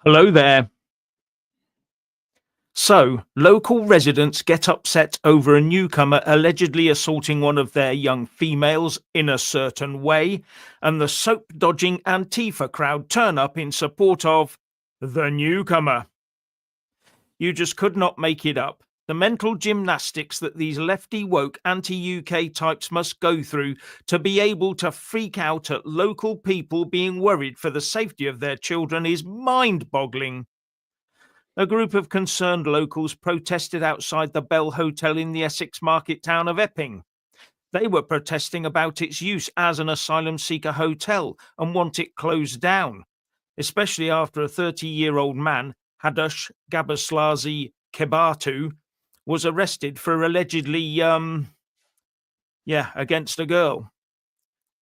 Hello there. So, local residents get upset over a newcomer allegedly assaulting one of their young females in a certain way, and the soap dodging Antifa crowd turn up in support of the newcomer. You just could not make it up. The mental gymnastics that these lefty woke anti UK types must go through to be able to freak out at local people being worried for the safety of their children is mind boggling. A group of concerned locals protested outside the Bell Hotel in the Essex market town of Epping. They were protesting about its use as an asylum seeker hotel and want it closed down, especially after a 30-year-old man, Hadush Gabaslazi Kebatu, was arrested for allegedly, against a girl.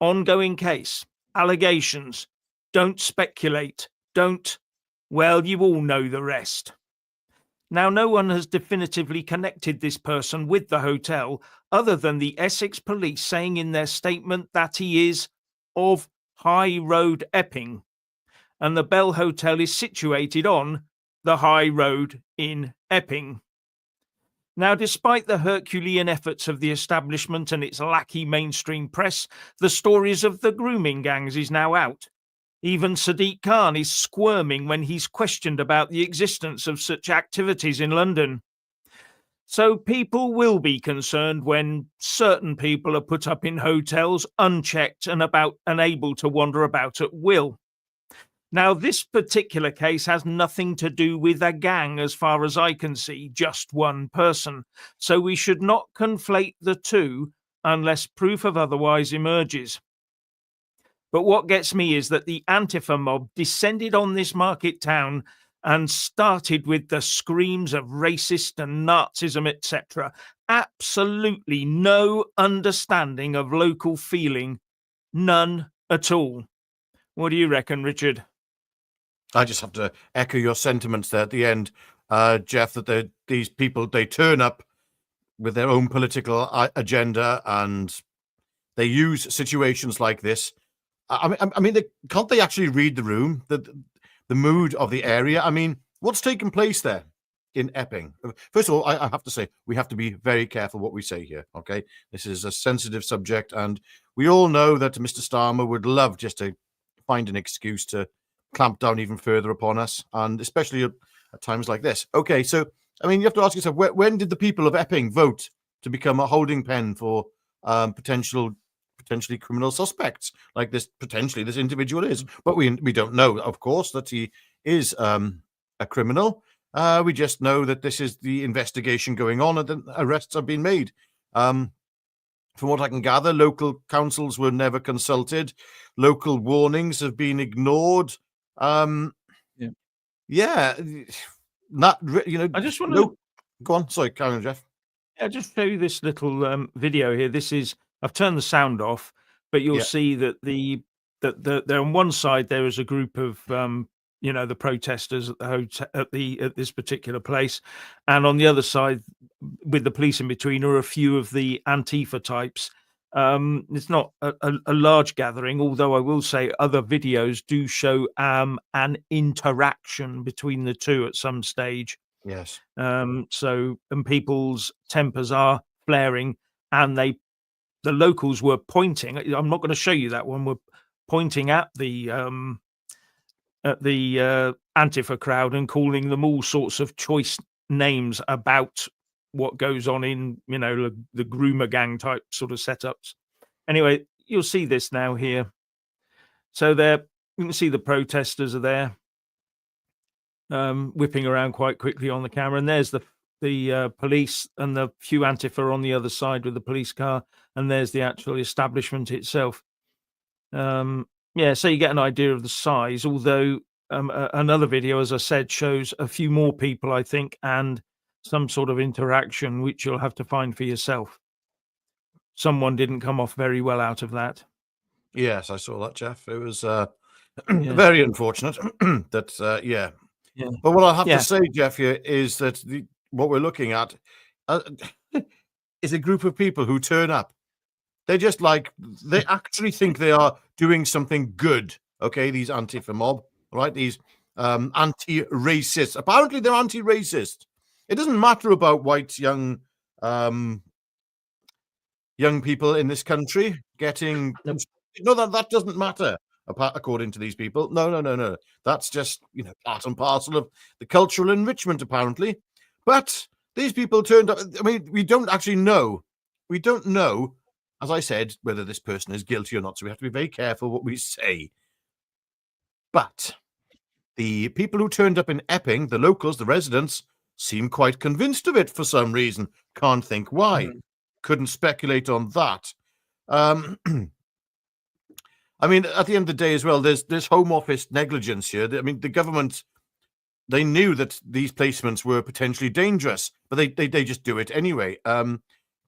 Ongoing case, allegations, don't speculate, don't, well, you all know the rest. Now, no one has definitively connected this person with the hotel other than the Essex police saying in their statement that he is of High Road, Epping, and the Bell Hotel is situated on the High Road in Epping. Now, despite the Herculean efforts of the establishment and its lackey mainstream press, the stories of the grooming gangs is now out. Even Sadiq Khan is squirming when he's questioned about the existence of such activities in London. So people will be concerned when certain people are put up in hotels unchecked and unable to wander about at will. Now, this particular case has nothing to do with a gang as far as I can see, just one person. So we should not conflate the two unless proof of otherwise emerges. But what gets me is that the Antifa mob descended on this market town and started with the screams of racist and Nazism, etc. Absolutely no understanding of local feeling. None at all. What do you reckon, Richard? I just have to echo your sentiments there at the end, Jeff, that these people, they turn up with their own political agenda and they use situations like this. I mean, can't they actually read the room, the mood of the area? I mean, what's taking place there in Epping? First of all, I have to say, we have to be very careful what we say here, okay? This is a sensitive subject, and we all know that Mr. Starmer would love just to find an excuse to clamp down even further upon us, and especially at times like this. Okay, so, I mean, you have to ask yourself, when did the people of Epping vote to become a holding pen for potentially criminal suspects like this individual is? But we don't know, of course, that he is a criminal. We just know that this is the investigation going on and the arrests have been made. From what I can gather, local councils were never consulted. Local warnings have been ignored. Yeah, not, you know. I just want to go on. Sorry, carry on, Jeff. I'll just show you this little video here. This is, I've turned the sound off, but you'll see that there on one side there is a group of the protesters at the hotel at this particular place, and on the other side, with the police in between, are a few of the Antifa types. It's not a large gathering, although I will say other videos do show an interaction between the two at some stage. Yes. And people's tempers are flaring, and the locals were pointing. I'm not going to show you that one. We're pointing at the Antifa crowd and calling them all sorts of choice names about what goes on in the groomer gang type sort of setups. Anyway, you'll see this now here. So you can see the protesters are there, whipping around quite quickly on the camera, and there's the police and the few Antifa on the other side with the police car, and there's the actual establishment itself. So you get an idea of the size, although another video, as I said, shows a few more people, I think, and some sort of interaction, which you'll have to find for yourself. Someone didn't come off very well out of that. Yes, I saw that, Jeff. It was very unfortunate. But what I have to say, Jeff, here is that what we're looking at is a group of people who turn up. They're just they actually think they are doing something good. Okay, these Antifa mob, right? These anti-racist. Apparently, they're anti-racist. It doesn't matter about white young people in this country getting. Nope. No, that doesn't matter. According to these people, no. That's just part and parcel of the cultural enrichment, apparently. But these people turned up. I mean, we don't actually know. We don't know, as I said, whether this person is guilty or not. So we have to be very careful what we say. But the people who turned up in Epping, the locals, the residents, seem quite convinced of it for some reason. Can't think why. Couldn't speculate on that. I mean, at the end of the day as well, there's Home Office negligence here. I mean, the government, they knew that these placements were potentially dangerous, but they just do it anyway.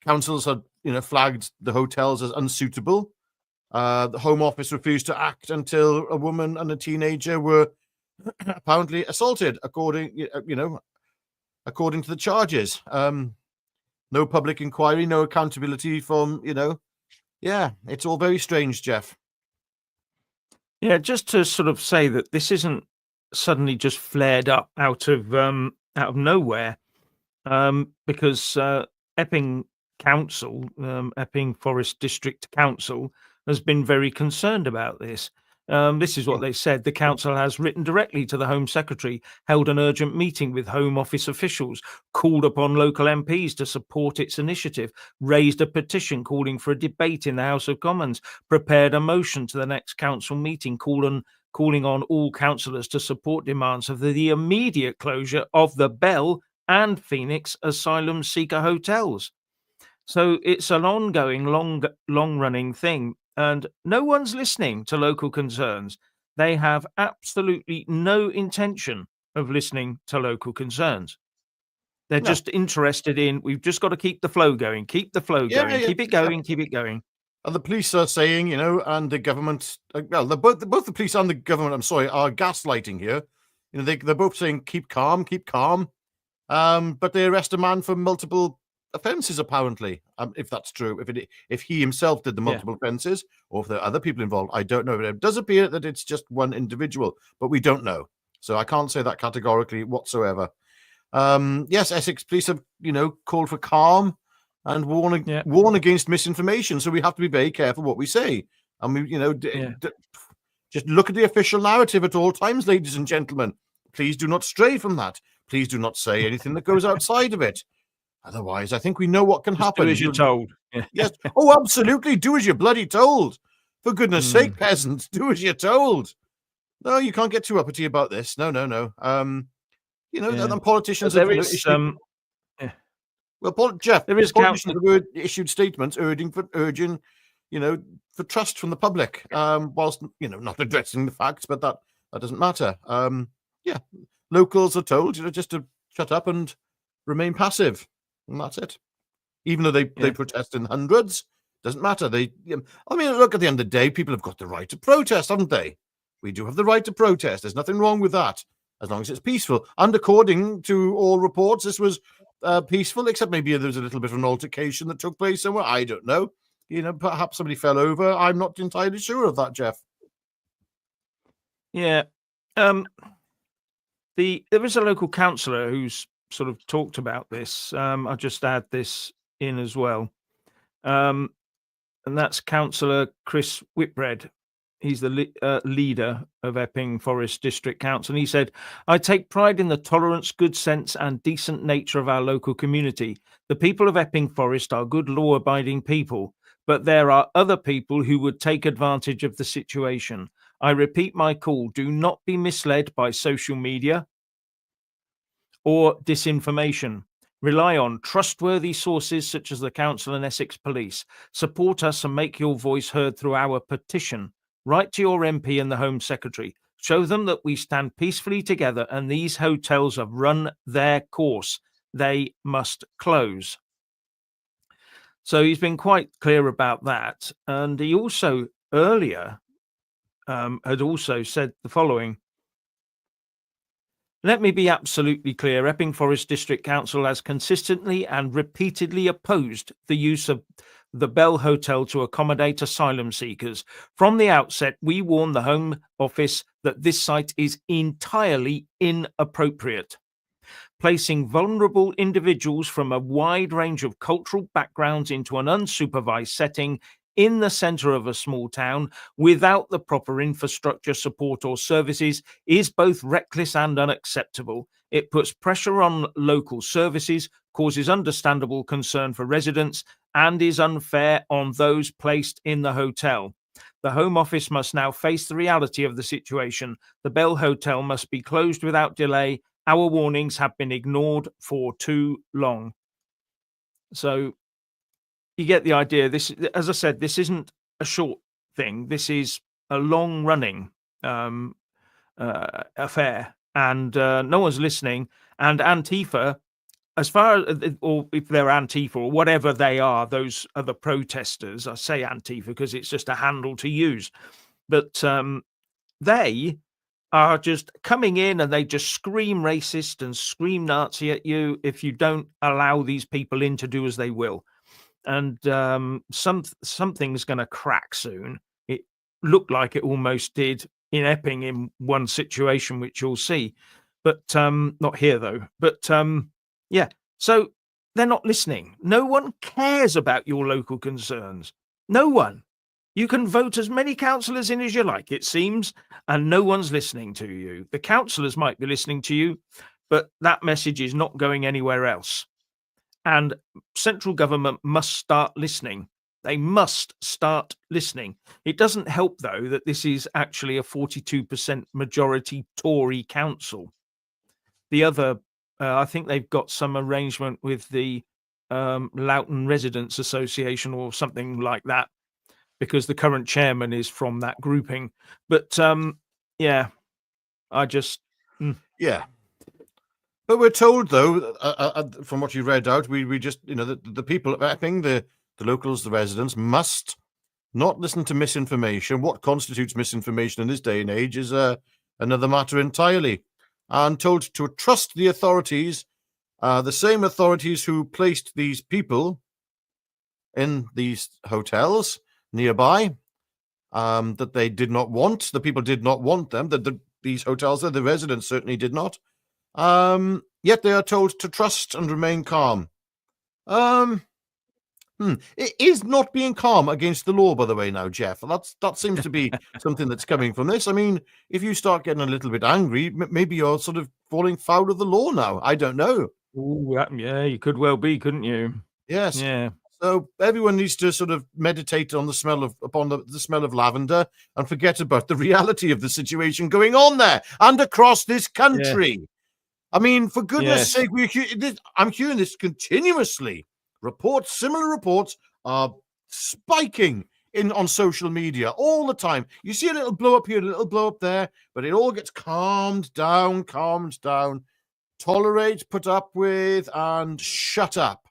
Councils had flagged the hotels as unsuitable. The Home Office refused to act until a woman and a teenager were apparently assaulted, according to the charges. No public inquiry, no accountability from Yeah, it's all very strange, Jeff. Yeah, just to sort of say that this isn't suddenly just flared up out of nowhere, because Epping Council, Epping Forest District Council, has been very concerned about this. This is what they said. The council has written directly to the Home Secretary, held an urgent meeting with Home Office officials, called upon local MPs to support its initiative, raised a petition calling for a debate in the House of Commons, prepared a motion to the next council meeting calling on all councillors to support demands of the immediate closure of the Bell and Phoenix asylum seeker hotels. So it's an ongoing, long-running thing, and no one's listening to local concerns. They have absolutely no intention of listening to local concerns. They're just interested in, we've just got to keep the flow going, keep the flow going, keep it going, keep it going. And the police are saying, and the government, well, both the police and the government, I'm sorry, are gaslighting here. They're both saying, keep calm, but they arrest a man for multiple offences, apparently, if that's true. If he himself did the multiple offences, or if there are other people involved, I don't know. But it does appear that it's just one individual, but we don't know. So I can't say that categorically whatsoever. Yes, Essex police have, called for calm and warn against misinformation. So we have to be very careful what we say. And we, just look at the official narrative at all times, ladies and gentlemen. Please do not stray from that. Please do not say anything that goes outside of it. Otherwise, I think we know what can happen. Do as you're told. Yes. Oh, absolutely. Do as you're bloody told. For goodness sake, peasants, do as you're told. No, you can't get too uppity about this. No. And politicians have issued... Well, Jeff, there is politicians have issued statements urging for trust from the public, whilst not addressing the facts, but that doesn't matter. Locals are told just to shut up and remain passive, and that's it. Even though they protest in hundreds, doesn't matter. Look, at the end of the day, people have got the right to protest, haven't they? We do have the right to protest. There's nothing wrong with that, as long as it's peaceful. And according to all reports, this was peaceful, except maybe there was a little bit of an altercation that took place somewhere. I don't know. Perhaps somebody fell over. I'm not entirely sure of that, Jeff. Yeah. There is a local councillor who's sort of talked about this. I'll just add this in as well. And that's Councillor Chris Whitbread. He's the leader of Epping Forest District Council. And he said, I take pride in the tolerance, good sense and decent nature of our local community. The people of Epping Forest are good law-abiding people, but there are other people who would take advantage of the situation. I repeat my call, do not be misled by social media or disinformation. Rely on trustworthy sources such as the Council and Essex Police. Support us and make your voice heard through our petition. Write to your MP and the Home Secretary. Show them that we stand peacefully together and these hotels have run their course. They must close. So he's been quite clear about that. And he also earlier had also said the following. Let me be absolutely clear. Epping Forest District Council has consistently and repeatedly opposed the use of the Bell Hotel to accommodate asylum seekers. From the outset, we warn the Home Office that this site is entirely inappropriate, placing vulnerable individuals from a wide range of cultural backgrounds into an unsupervised setting in the centre of a small town without the proper infrastructure, support, or services is both reckless and unacceptable. It puts pressure on local services, causes understandable concern for residents, and is unfair on those placed in the hotel. The Home Office must now face the reality of the situation. The Bell Hotel must be closed without delay. Our warnings have been ignored for too long. So you get the idea. This, as I said, this isn't a short thing. This is a long-running affair, and no one's listening. And Antifa, as far as, or if they're Antifa or whatever they are, those are the protesters. I say Antifa because it's just a handle to use, but they are just coming in and they just scream racist and scream Nazi at you if you don't allow these people in to do as they will. And something's going to crack soon. It looked like it almost did in Epping in one situation, which you'll see, but not here though. But yeah, so they're not listening. No one cares about your local concerns. No one. You can vote as many councillors in as you like, it seems, and no one's listening to you. The councillors might be listening to you, but that message is not going anywhere else. And central government must start listening. They must start listening. It doesn't help, though, that this is actually a 42% majority Tory council. The other, I think they've got some arrangement with the Loughton Residents Association or something like that, because the current chairman is from that grouping. But yeah, I just... Yeah. But we're told, though, from what you read out, we just, the people of Epping, the locals, the residents, must not listen to misinformation. What constitutes misinformation in this day and age is another matter entirely. And told to trust the authorities, the same authorities who placed these people in these hotels nearby, that they did not want. The people did not want them. These hotels, the residents certainly did not. Yet they are told to trust and remain calm. It is not being calm against the law, by the way, now, Jeff. That seems to be something that's coming from this. I mean, if you start getting a little bit angry, maybe you're sort of falling foul of the law now. I don't know. Ooh, yeah, you could well be, couldn't you? Yes. Yeah. So everyone needs to sort of meditate on the smell of lavender and forget about the reality of the situation going on there and across this country. Yeah. I mean, for goodness sake, I'm hearing this continuously. Similar reports are spiking on social media all the time. You see a little blow up here, a little blow up there, but it all gets calmed down, tolerate, put up with, and shut up.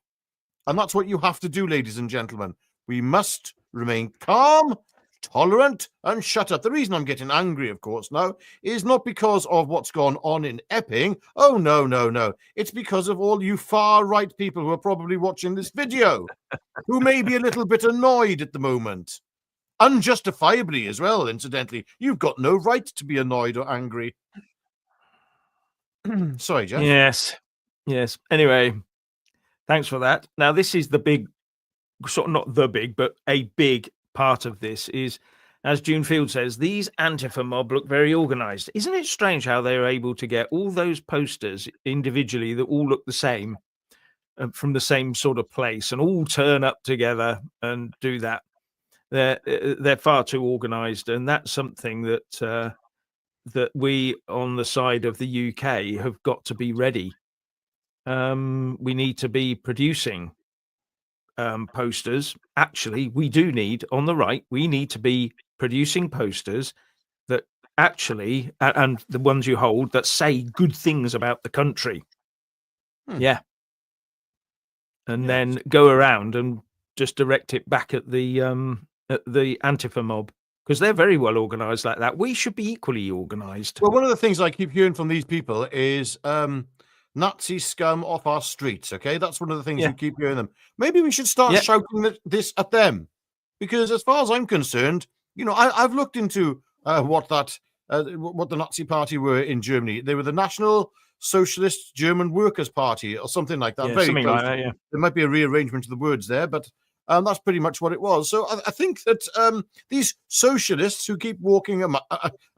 And that's what you have to do, ladies and gentlemen. We must remain calm, tolerant, and shut up. The reason I'm getting angry, of course, now is not because of what's gone on in Epping. Oh, no. It's because of all you far-right people who are probably watching this video, who may be a little bit annoyed at the moment. Unjustifiably as well, incidentally. You've got no right to be annoyed or angry. Sorry, Jeff. Yes. Anyway, thanks for that. Now, this is the big, sort of not the big, but a big part of this is, as June Field says, these Antifa mob look very organised. Isn't it strange how they are able to get all those posters individually that all look the same from the same sort of place and all turn up together and do that? They're far too organised, and that's something that that we on the side of the UK have got to be ready. We need to be producing posters. Actually, we do need, on the right, we need to be producing posters that actually, and the ones you hold, that say good things about the country. Yeah. And then go around and just direct it back at the Antifa mob, because they're very well organised like that. We should be equally organised. Well, one of the things I keep hearing from these people is Nazi scum off our streets. Okay, that's one of the things Yeah. you keep hearing them. Maybe we should start Yeah. shouting this at them, because as far as I'm concerned, I've looked into what the Nazi Party were in Germany. They were the National Socialist German Workers' Party or something like that. Yeah, Very something close. like that, yeah. There might be a rearrangement of the words there, but that's pretty much what it was. So I think that these socialists who keep walking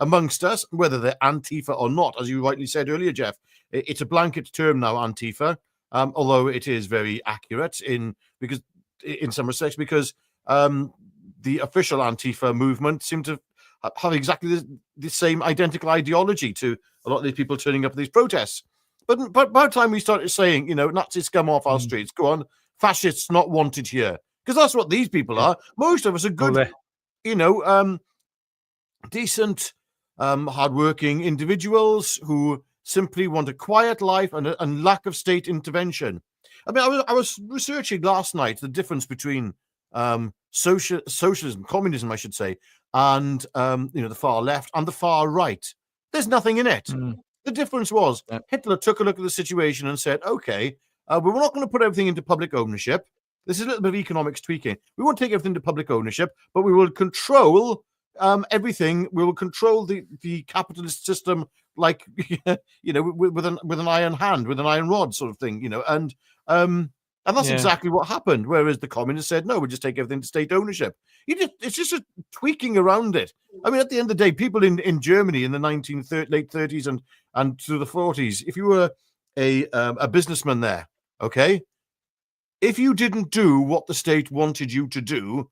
amongst us, whether they're Antifa or not, as you rightly said earlier, Jeff, it's a blanket term now, Antifa, although it is very accurate in some respects, because the official Antifa movement seem to have exactly the same identical ideology to a lot of these people turning up at these protests. But by the time we started saying, Nazi scum off our streets, go on, fascists not wanted here, because that's what these people are. Most of us are good, decent, hardworking individuals who simply want a quiet life and lack of state intervention. I mean, I was researching last night the difference between socialism, communism, I should say, and the far left and the far right. There's nothing in it. The difference was Hitler took a look at the situation and said, okay, we're not going to put everything into public ownership. This is a little bit of economics tweaking. We won't take everything into public ownership, but we will control everything. We will control the capitalist system, like with an iron hand, with an iron rod, sort of thing. And that's exactly what happened. Whereas the communists said, no, we'll just take everything to state ownership. It's just a tweaking around it. I mean, at the end of the day, people in Germany in the late 30s and through the 40s, if you were a businessman there, okay, if you didn't do what the state wanted you to do,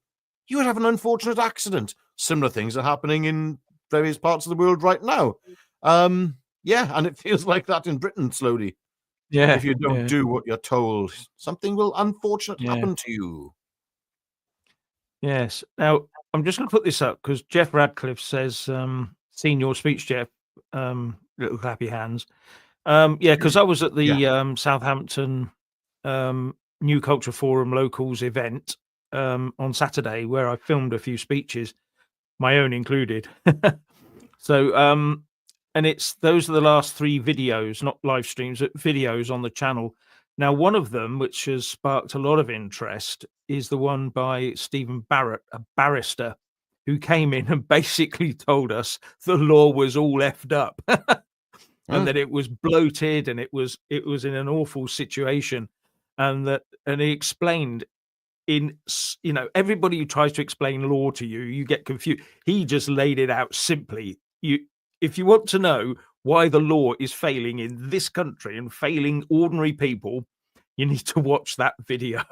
you would have an unfortunate accident. Similar things are happening in various parts of the world right now. And it feels like that in Britain slowly. Yeah. If you don't do what you're told, something will unfortunately happen to you. Yes. Now, I'm just going to put this up because Jeff Radcliffe says, seen your speech, Jeff, little clappy hands. Because I was at the Southampton New Culture Forum Locals event on Saturday, where I filmed a few speeches, my own included. So, and those are the last 3 videos, not live streams, but videos on the channel. Now, one of them, which has sparked a lot of interest, is the one by Stephen Barrett, a barrister, who came in and basically told us the law was all effed up and that it was bloated and it was in an awful situation, and he explained everybody who tries to explain law to you, you get confused. He just laid it out simply. If you want to know why the law is failing in this country and failing ordinary people, you need to watch that video.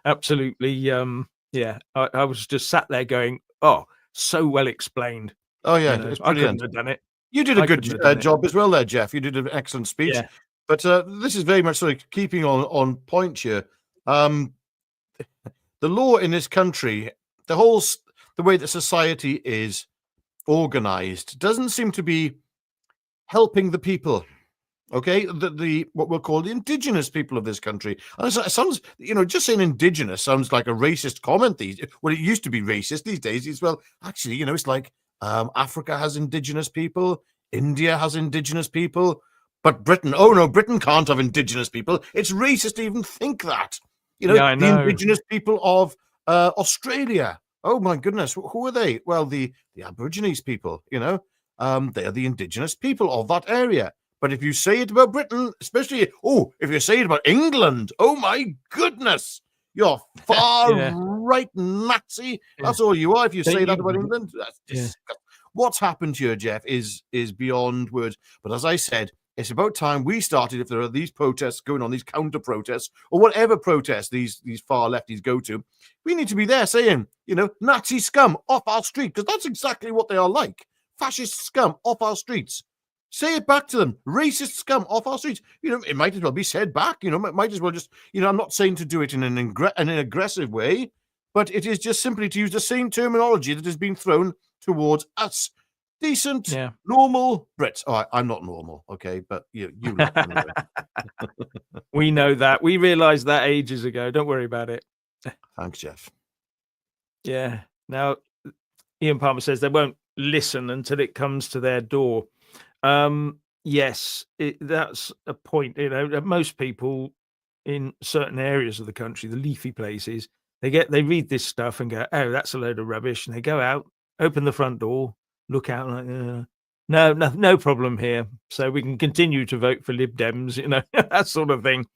Absolutely. I was just sat there going, oh, so well explained. Oh, yeah, it's brilliant. I couldn't have done it. You did a good job as well there, Jeff. You did an excellent speech. Yeah. But this is very much sort of keeping on point here. The law in this country, the way that society is organized, doesn't seem to be helping the people. Okay, the what we'll call the indigenous people of this country. And it sounds, just saying indigenous sounds like a racist comment. Well, it used to be racist. These days, actually, it's like Africa has indigenous people, India has indigenous people, but Britain, oh no, Britain can't have indigenous people. It's racist to even think that. I know. The indigenous people of Australia. Oh my goodness, who are they? Well, the Aborigines people. They are the indigenous people of that area. But if you say it about Britain, especially, if you say it about England, oh my goodness, you're far right Nazi. That's all you are if you say that about England. That's disgusting. What's happened here, Jeff, is beyond words. But as I said, it's about time we started, if there are these protests going on, these counter protests, or whatever protests these far lefties go to, we need to be there saying, Nazi scum off our street, because that's exactly what they are like. Fascist scum off our streets. Say it back to them. Racist scum off our streets. It might as well be said back. It might as well just, I'm not saying to do it in an aggressive way, but it is just simply to use the same terminology that has been thrown towards us. Decent, normal Brits. Oh, I'm not normal, okay, but you lot, anyway. We know that. We realized that ages ago. Don't worry about it. Thanks, Jeff. Yeah. Now, Ian Palmer says they won't listen until it comes to their door. Yes, that's a point. Most people in certain areas of the country, the leafy places, they read this stuff and go, "Oh, that's a load of rubbish," and they go out, open the front door, look out, like, no problem here, so we can continue to vote for Lib Dems," that sort of thing.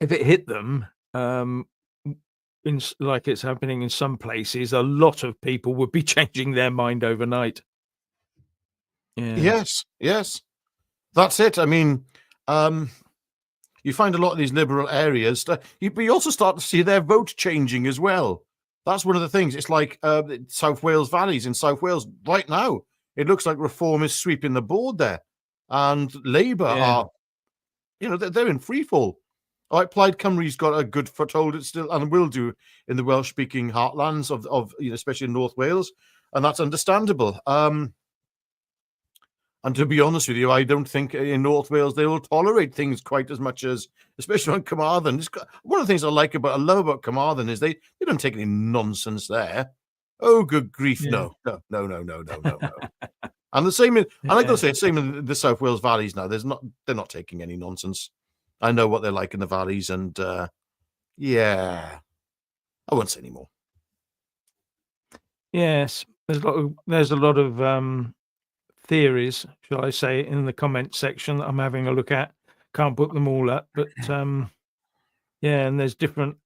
If it hit them, like it's happening in some places, a lot of people would be changing their mind overnight. Yeah. Yes. That's it. I mean, you find a lot of these liberal areas, but you also start to see their vote changing as well. That's one of the things. It's like South Wales valleys in South Wales right now. It looks like Reform is sweeping the board there, and Labour are, they're in free fall. All right, Plaid Cymru's got a good foothold. It still and will do in the Welsh-speaking heartlands of especially in North Wales, and that's understandable. And to be honest with you, I don't think in North Wales they will tolerate things quite as much as, especially on Carmarthen. One of the things I love about Carmarthen is they don't take any nonsense there. Oh, good grief! Yeah. No. And the same, and I got to say, same in the South Wales valleys now. They're not taking any nonsense. I know what they're like in the valleys, and yeah, I won't say any more. Yes, there's a lot of theories, shall I say, in the comment section that I'm having a look at. Can't put them all up, but yeah, and there's different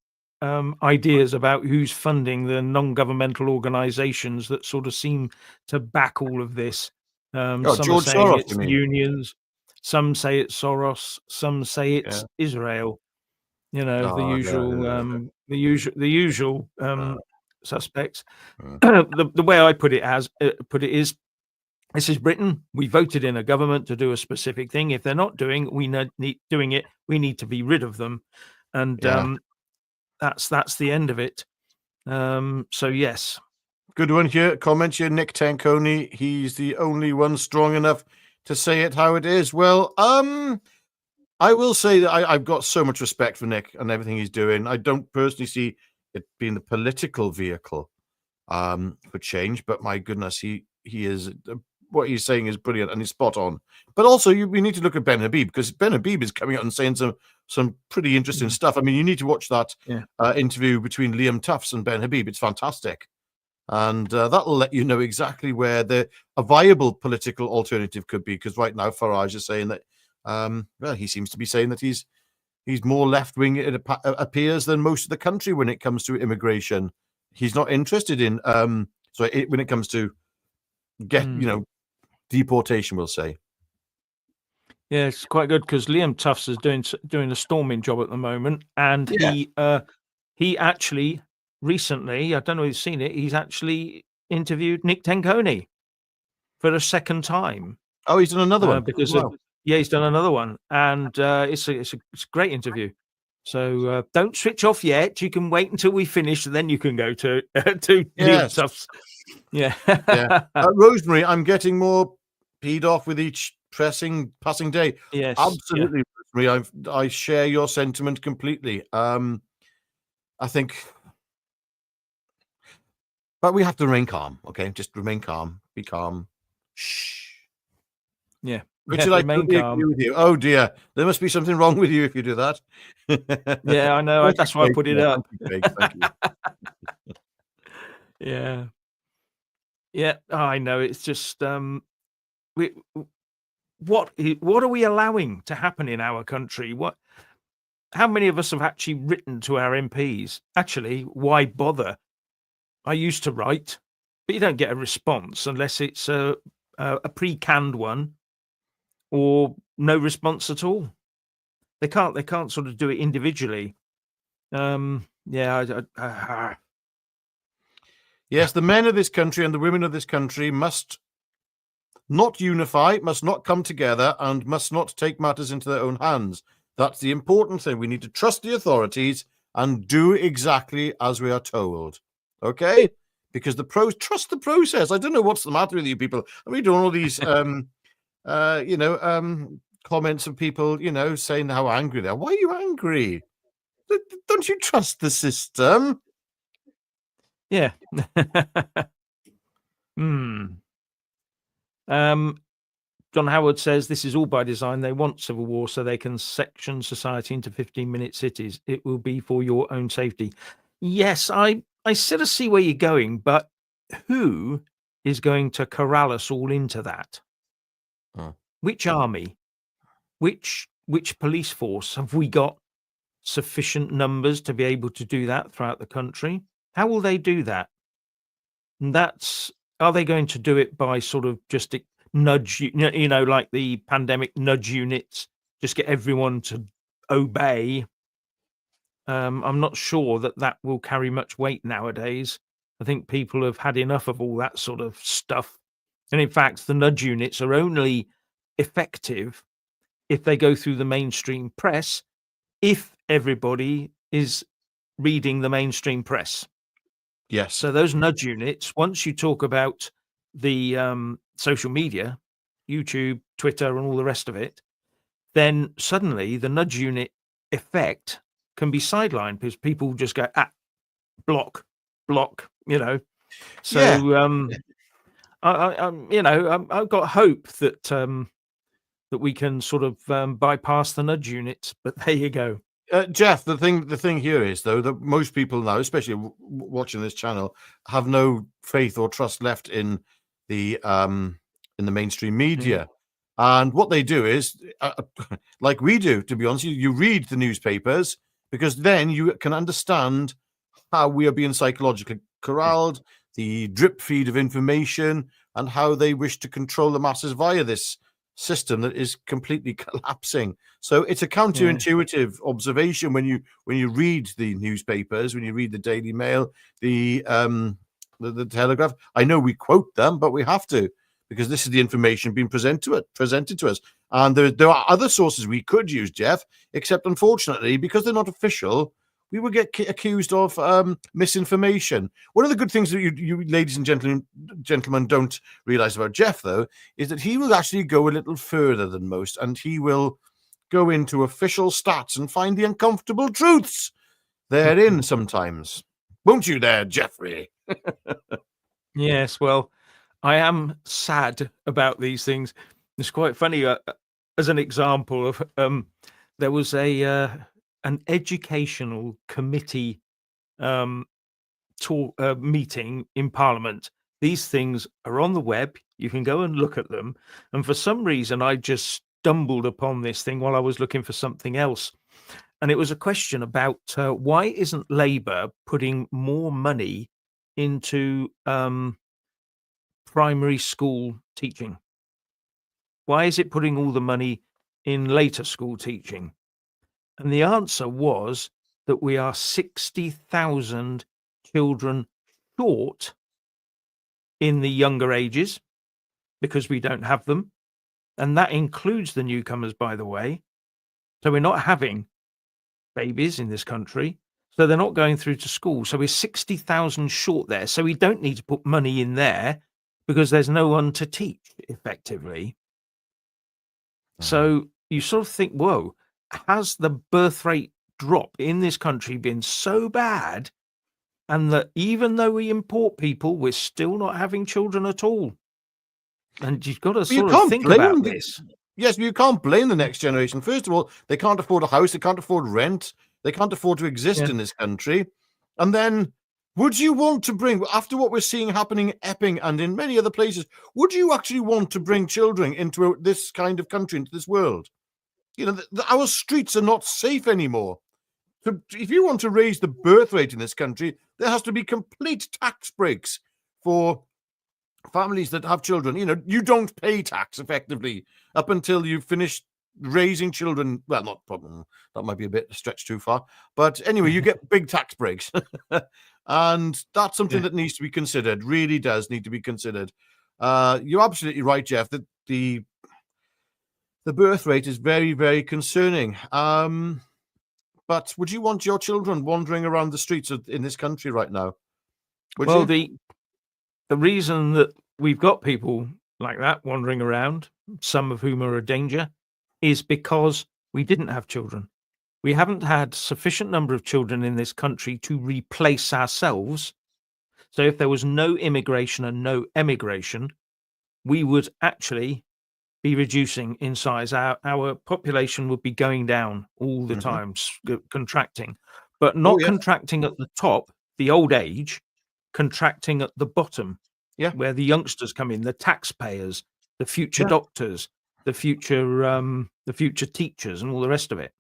ideas about who's funding the non-governmental organisations that sort of seem to back all of this. Some are George saying Soros, it's you mean? unions, some say it's Soros, some say it's Israel. The usual suspects. The way I put it is, this is Britain. We voted in a government to do a specific thing. If they're not doing it, we need to be rid of them, and that's the end of it. So yes. Good one here. Comment here, Nick Tanconi. He's the only one strong enough to say it how it is. Well, I will say that I've got so much respect for Nick and everything he's doing. I don't personally see it being the political vehicle for change, but my goodness, he is what he's saying is brilliant and he's spot on. But also, we need to look at Ben Habib, because Ben Habib is coming out and saying some pretty interesting stuff. I mean, you need to watch that interview between Liam Tufts and Ben Habib. It's fantastic. And that'll let you know exactly where a viable political alternative could be. Because right now, Farage is saying that, well, he seems to be saying that he's more left-wing, it appears, than most of the country when it comes to immigration. He's not interested in, when it comes to deportation, we'll say. Yeah, it's quite good because Liam Tufts is doing a storming job at the moment, and he actually recently, I don't know if you've seen it, he's actually interviewed Nick Tanconi for the second time. Oh, he's done another one. He's done another one, and it's a great interview. So don't switch off yet. You can wait until we finish, and then you can go to Liam Tufts. Yeah. Rosemary, I'm getting more peed off with each passing day. Yes, absolutely, Rosemary. I share your sentiment completely. I think, but we have to remain calm. Okay, just remain calm. Be calm. Shh. Yeah. Richard, I totally agree with you. Oh dear, there must be something wrong with you if you do that. Yeah, I know. That's why I put it up. Thank you. Yeah. Yeah, I know. It's just what are we allowing to happen in our country? How many of us have actually written to our MPs? Actually, why bother? I used to write, but you don't get a response unless it's a pre-canned one or no response at all. They can't sort of do it individually. Yes, the men of this country and the women of this country must not unify, must not come together, and must not take matters into their own hands. That's the important thing. We need to trust the authorities and do exactly as we are told. Okay? Because trust the process. I don't know what's the matter with you people. I read all these comments of people, saying how angry they are. Why are you angry? Don't you trust the system? Yeah. John Howard says this is all by design. They want civil war so they can section society into 15-minute cities. It will be for your own safety. Yes, I sort of see where you're going, but who is going to corral us all into that? Oh. Which army? Which police force? Have we got sufficient numbers to be able to do that throughout the country? How will they do that? And are they going to do it by sort of just nudge, like the pandemic nudge units, just get everyone to obey? I'm not sure that will carry much weight nowadays. I think people have had enough of all that sort of stuff. And in fact, the nudge units are only effective if they go through the mainstream press, if everybody is reading the mainstream press. Yes. So those nudge units, once you talk about the social media, YouTube, Twitter, and all the rest of it, then suddenly the nudge unit effect can be sidelined because people just go, block, So Yeah. I've got hope that we can sort of bypass the nudge units. But there you go. Jeff, the thing here is though that most people now, especially watching this channel, have no faith or trust left in the mainstream media, and what they do is, like we do, to be honest, you read the newspapers because then you can understand how we are being psychologically corralled, the drip feed of information, and how they wish to control the masses via this system that is completely collapsing. So it's a counterintuitive observation when you read the newspapers, when you read the Daily Mail, the Telegraph. I know we quote them, but we have to, because this is the information being presented to us. And there are other sources we could use, Jeff, except unfortunately, because they're not official, we would get accused of misinformation. One of the good things that you ladies and gentlemen don't realize about Jeff, though, is that he will actually go a little further than most, and he will go into official stats and find the uncomfortable truths therein sometimes. Won't you there, Jeffrey? Yes, well, I am sad about these things. It's quite funny. As an example of, there was an educational committee meeting in Parliament. These things are on the web. You can go and look at them. And for some reason, I just stumbled upon this thing while I was looking for something else. And it was a question about why isn't Labour putting more money into primary school teaching? Why is it putting all the money in later school teaching? And the answer was that we are 60,000 children short in the younger ages because we don't have them. And that includes the newcomers, by the way. So we're not having babies in this country. So they're not going through to school. So we're 60,000 short there. So we don't need to put money in there because there's no one to teach effectively. So you sort of think, whoa, has the birth rate drop in this country been so bad? And that even though we import people, we're still not having children at all. And you've got to sort of think about this. Yes, but you can't blame the next generation. First of all, they can't afford a house, they can't afford rent, they can't afford to exist in this country. And then, would you want to bring, after what we're seeing happening in Epping and in many other places, would you actually want to bring children into this kind of country, into this world? You know, our streets are not safe anymore. So if you want to raise the birth rate in this country, there has to be complete tax breaks for families that have children. You know, you don't pay tax effectively up until you've finished raising children. Well, not problem. That might be a bit stretched too far. But anyway, you get big tax breaks. And that's something that needs to be considered, really does need to be considered. You're absolutely right, Jeff, that the birth rate is very, very concerning. But would you want your children wandering around the streets in this country right now? Well, the reason that we've got people like that wandering around, some of whom are a danger, is because we didn't have children. We haven't had sufficient number of children in this country to replace ourselves. So if there was no immigration and no emigration, we would actually be reducing in size. Our population would be going down all the Mhm. time, contracting, but Oh, not yeah. contracting at the top, the old age, contracting at the bottom, Yeah. where the youngsters come in, the taxpayers, the future Yeah. doctors, the future teachers, and all the rest of it.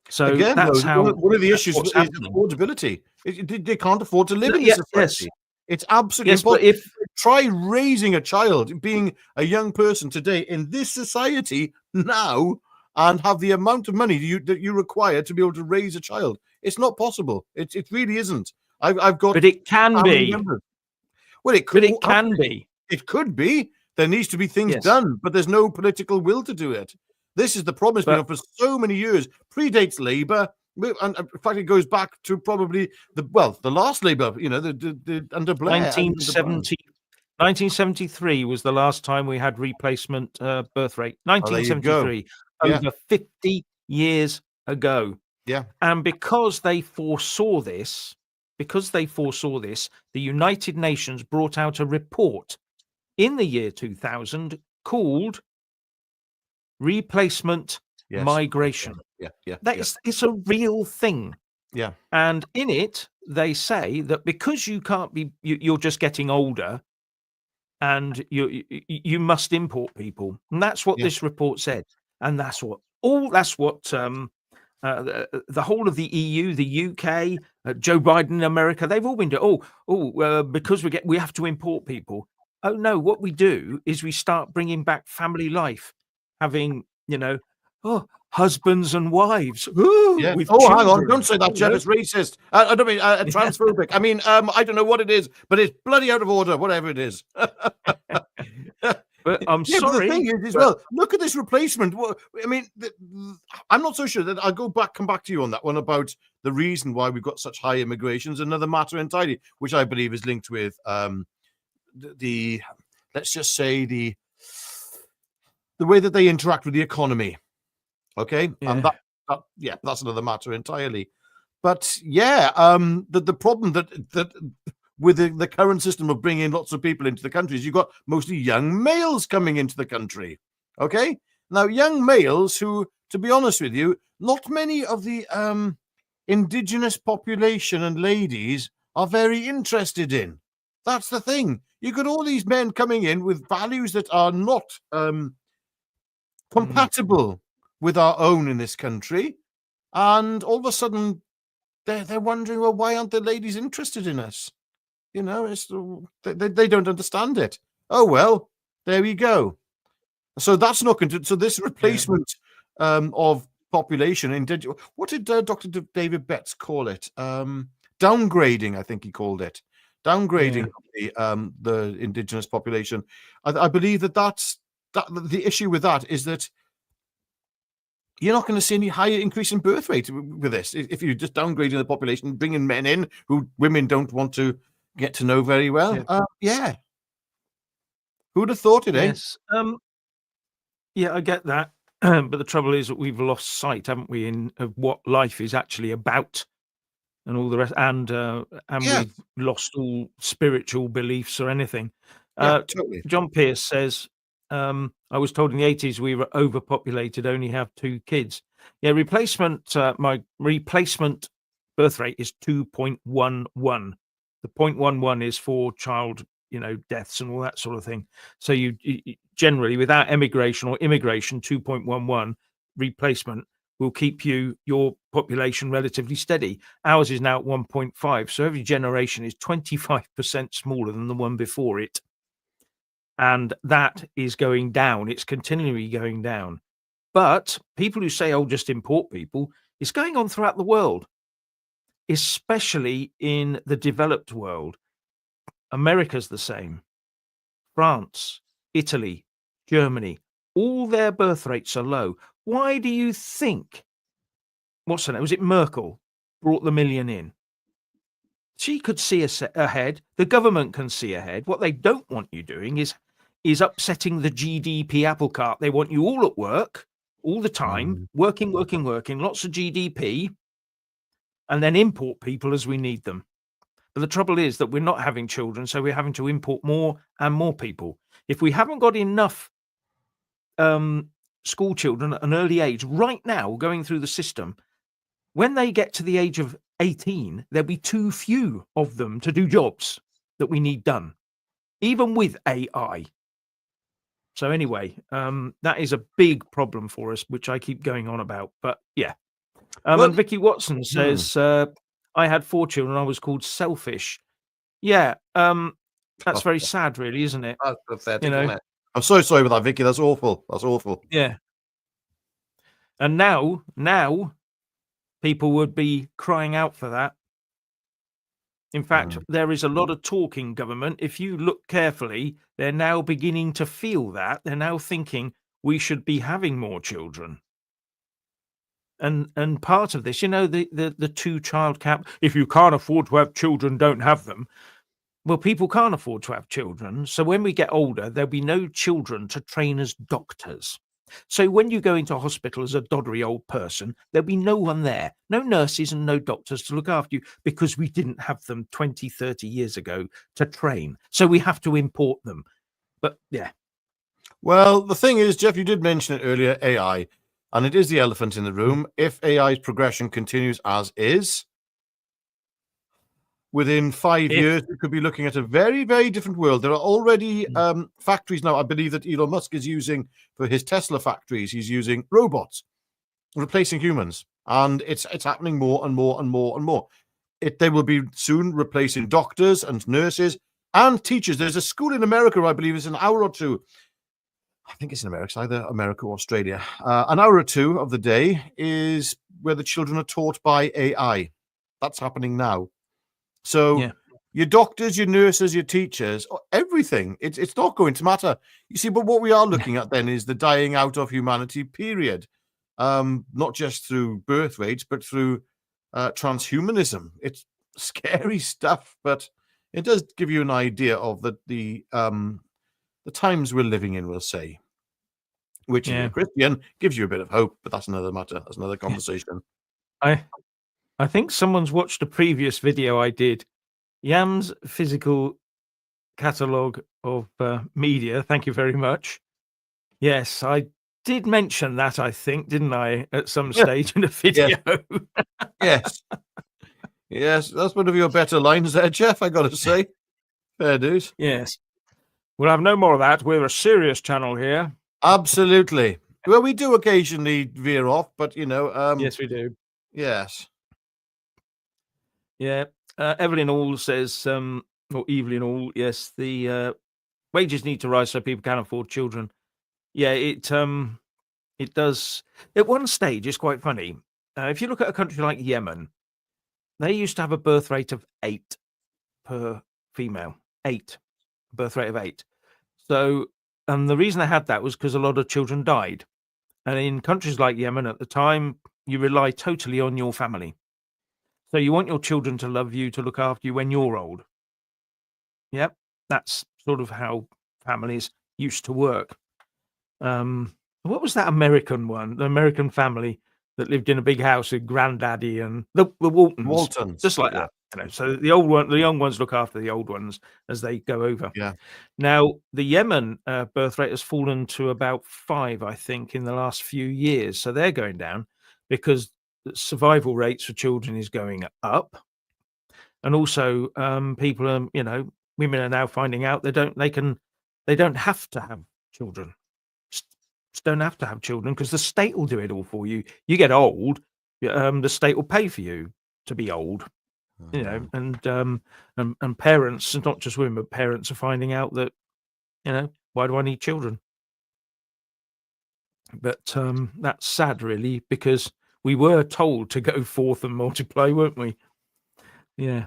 So Again, though, that's how one of the that's issues what's is happening. affordability. They can't afford to live in this Yeah, yes, society. It's absolutely yes, but impossible. if Try raising a child, being a young person today in this society now, and have the amount of money that you require to be able to raise a child. It's not possible. It really isn't. I've got but it can family be, members. Well, it could but it can be. it could be. There needs to be things Yes, done, but there's no political will to do it. This is the problem. It's been on but for so many years. Predates Labour, and in fact, it goes back to probably the last Labour. You know, the under Blair and under Brown. 1970 1973 was the last time we had replacement birth rate. Oh, there you go. 1973, Yeah, over 50 years ago. yeah, And because they foresaw this, the United Nations brought out a report in the year 2000 called Replacement yes, Migration. yeah, yeah, That yeah, is, it's a real thing. yeah, And in it, they say that because you can't be, you're just getting older, and you must import people, and that's what yeah, this report said, and that's what the whole of the EU, the UK, Joe Biden in America, they've all been doing. Because we have to import people. Oh no, what we do is we start bringing back family life, having husbands and wives. Ooh, yeah. with Oh, hang on! Don't children. say that, Jeff. It's racist. I don't mean transphobic. I mean, I don't know what it is, but it's bloody out of order. Whatever it is. But I'm Yeah, but the thing sorry, is, as but well, look at this replacement. I mean, I'm not so sure that I'll come back to you on that one about the reason why we've got such high immigration is another matter entirely, which I believe is linked with the let's just say the way that they interact with the economy. Okay, and yeah, that's another matter entirely. But yeah, the problem that with the current system of bringing lots of people into the country is you've got mostly young males coming into the country. Okay, now young males who, to be honest with you, not many of the indigenous population and ladies are very interested in. That's the thing. You got all these men coming in with values that are not mm, compatible with our own in this country, and all of a sudden they're wondering, well, why aren't the ladies interested in us? You know, they don't understand it. Oh well, there we go. So that's not going to. So this yeah, replacement of population what did Dr. David Betts call it? Downgrading, I think he called it. Downgrading yeah, of the indigenous population. I believe that's the issue with that is that you're not going to see any higher increase in birth rate with this. If you're just downgrading the population, bringing men in who women don't want to get to know very well. yeah, Yeah. Who'd have thought it, eh? yes, yeah, I get that. But the trouble is that we've lost sight, haven't we, of what life is actually about, and all the rest, and Yeah. we've lost all spiritual beliefs or anything. Yeah, Uh, totally. John Pierce says, "I was told in the 80s we were overpopulated, only have 2 kids." Yeah, my replacement birth rate is 2.11. The 0.11 is for child, deaths and all that sort of thing. So you generally, without emigration or immigration, 2.11 replacement will keep your population relatively steady. Ours is now at 1.5, so every generation is 25% smaller than the one before it, and that is going down. It's continually going down. But people who say, "Oh, just import people," it's going on throughout the world, especially in the developed world. America's the same. France, Italy, Germany, all their birth rates are low. Why do you think, what's her name? Was it Merkel brought the million in? She could see ahead. The government can see ahead. What they don't want you doing is upsetting the GDP apple cart. They want you all at work all the time, Mm. working, working, working, lots of GDP, and then import people as we need them. But the trouble is that we're not having children, so we're having to import more and more people. If we haven't got enough school children at an early age right now going through the system. When they get to the age of 18, there'll be too few of them to do jobs that we need done, even with AI. So anyway, that is a big problem for us, which I keep going on about. But yeah. And Vicky Watson says, I had 4 children. I was called selfish. Yeah. That's very sad, really, isn't it? That's pathetic, isn't it? I'm so sorry about that, Vicky. That's awful. That's awful. Yeah. And now people would be crying out for that. In fact, there is a lot of talk in government. If you look carefully, they're now beginning to feel that. They're now thinking we should be having more children. And part of this, the 2-child cap, if you can't afford to have children, don't have them. Well, people can't afford to have children. So when we get older, there'll be no children to train as doctors. So when you go into a hospital as a doddery old person, there'll be no one there, no nurses and no doctors to look after you, because we didn't have them 20, 30 years ago to train. So we have to import them. But yeah. Well, the thing is, Jeff, you did mention it earlier, AI, and it is the elephant in the room. If AI's progression continues as is, within 5 years, we could be looking at a very, very different world. There are already factories now, I believe, that Elon Musk is using for his Tesla factories. He's using robots replacing humans, and it's happening more and more and more and more. They will be soon replacing doctors and nurses and teachers. There's a school in America, I believe, it's an hour or two. I think it's in America, it's either America or Australia. An hour or two of the day is where the children are taught by AI. That's happening now. So your doctors, your nurses, your teachers, everything, it's not going to matter. You see, but what we are looking at then is the dying out of humanity period, not just through birth rates, but through transhumanism. It's scary stuff, but it does give you an idea of the times we're living in, we'll say, which if you're a Christian gives you a bit of hope, but that's another matter. That's another conversation. I think someone's watched a previous video I did, Yam's physical catalogue of media. Thank you very much. Yes, I did mention that, I think, didn't I, at some stage in a video? Yes. Yes, that's one of your better lines there, Jeff, I got to say. Fair dues. Yes. We'll have no more of that. We're a serious channel here. Absolutely. Well, we do occasionally veer off, but, yes, we do. Yes. Yeah. Evelyn All says, or Evelyn All, yes, the wages need to rise so people can afford children. Yeah, it does. At one stage, it's quite funny. If you look at a country like Yemen, they used to have a birth rate of 8 per female. 8. Birth rate of 8. So, and the reason they had that was because a lot of children died. And in countries like Yemen at the time, you rely totally on your family. So you want your children to love you, to look after you when you're old. Yep, that's sort of how families used to work. What was that American one? The American family that lived in a big house with granddaddy and the Waltons. Just like that. So the young ones look after the old ones as they go over. Yeah. Now the Yemen birth rate has fallen to about 5, I think, in the last few years. So they're going down because the survival rates for children is going up, and also people are, women are now finding out they don't have to have children. Just don't have to have children because the state will do it all for you. You get old, the state will pay for you to be old. And parents, and not just women, but parents are finding out that, why do I need children? But that's sad, really, because we were told to go forth and multiply, weren't we? Yeah.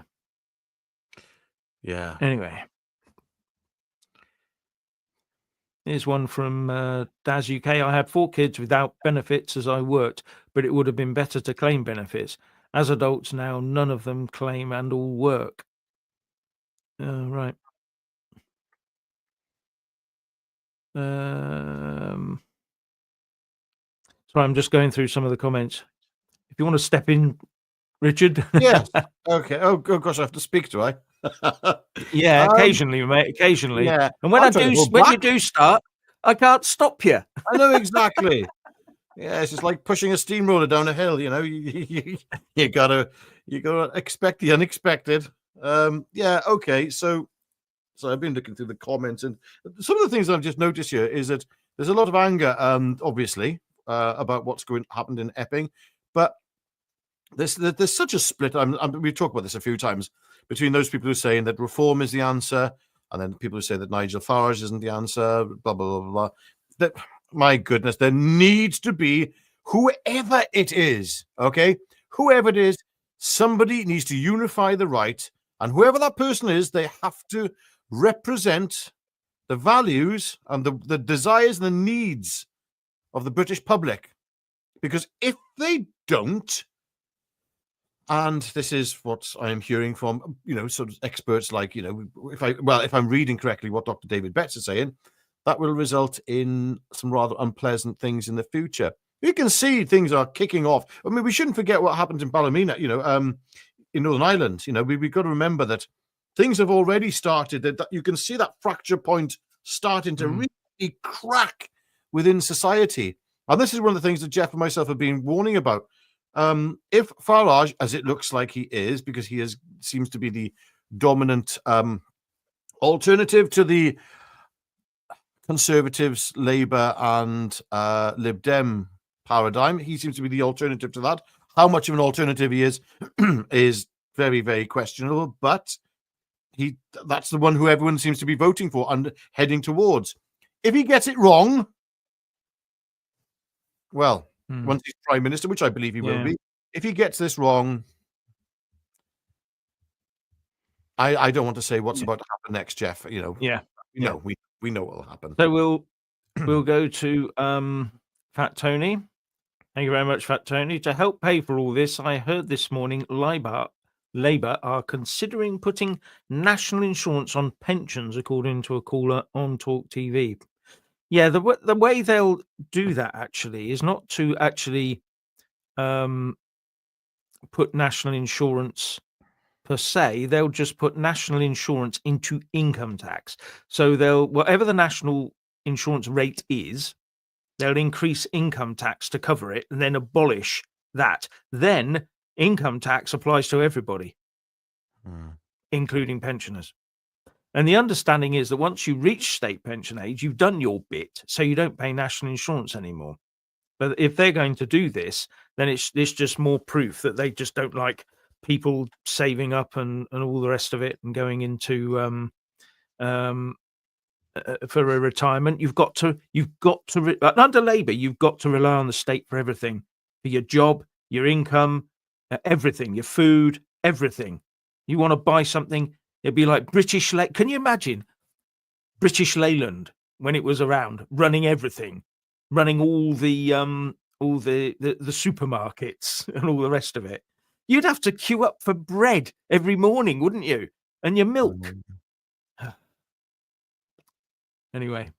Yeah. Anyway. Here's one from Daz UK. I had 4 kids without benefits as I worked, but it would have been better to claim benefits. As adults now, none of them claim and all work. Right. So I'm just going through some of the comments. If you want to step in, Richard. Yes. Okay. Oh gosh, I have to speak, do I? Yeah, occasionally, mate. Occasionally. Yeah. And when you do start, I can't stop you. I know exactly. Yeah, it's just like pushing a steamroller down a hill. You know, you gotta expect the unexpected. Yeah, okay. So I've been looking through the comments, and some of the things I've just noticed here is that there's a lot of anger, obviously, about what's happened in Epping, but there's such a split. We've talked about this a few times between those people who are saying that reform is the answer, and then people who say that Nigel Farage isn't the answer. Blah blah blah blah. That, my goodness, there needs to be, whoever it is, okay, whoever it is, somebody needs to unify the right, and whoever that person is, they have to represent the values and the desires and the needs of the British public. Because if they don't, and this is what I'm hearing from, sort of experts like, if I'm reading correctly what Dr. David Betts is saying, that will result in some rather unpleasant things in the future. You can see things are kicking off. I mean, we shouldn't forget what happened in Ballymena, in Northern Ireland. We've got to remember that things have already started, that you can see that fracture point starting to really crack within society. And this is one of the things that Jeff and myself have been warning about. If Farage, as it looks like he is, because he seems to be the dominant alternative to the Conservatives, Labour and Lib Dem paradigm, he seems to be the alternative to that. How much of an alternative he is very, very questionable, but that's the one who everyone seems to be voting for and heading towards. If he gets it wrong, well, once he's Prime Minister, which I believe he will be, if he gets this wrong, I don't want to say what's about to happen next, Jeff. We know what will happen. So we'll go to Fat Tony. Thank you very much, Fat Tony. To help pay for all this, I heard this morning Labour are considering putting national insurance on pensions, according to a caller on Talk TV. Yeah, the way they'll do that actually is not to actually put national insurance per se. They'll just put national insurance into income tax. So whatever the national insurance rate is, they'll increase income tax to cover it and then abolish that. Then income tax applies to everybody, including pensioners. And the understanding is that once you reach state pension age, you've done your bit, so you don't pay national insurance anymore. But if they're going to do this, then it's just more proof that they just don't like people saving up and all the rest of it and going into for a retirement. You've got to under Labour, you've got to rely on the state for everything, for your job, your income, everything, your food, everything. You want to buy something, it'd be like British. Can you imagine British Leyland when it was around, running everything, running all the supermarkets and all the rest of it? You'd have to queue up for bread every morning, wouldn't you? And your milk. Anyway.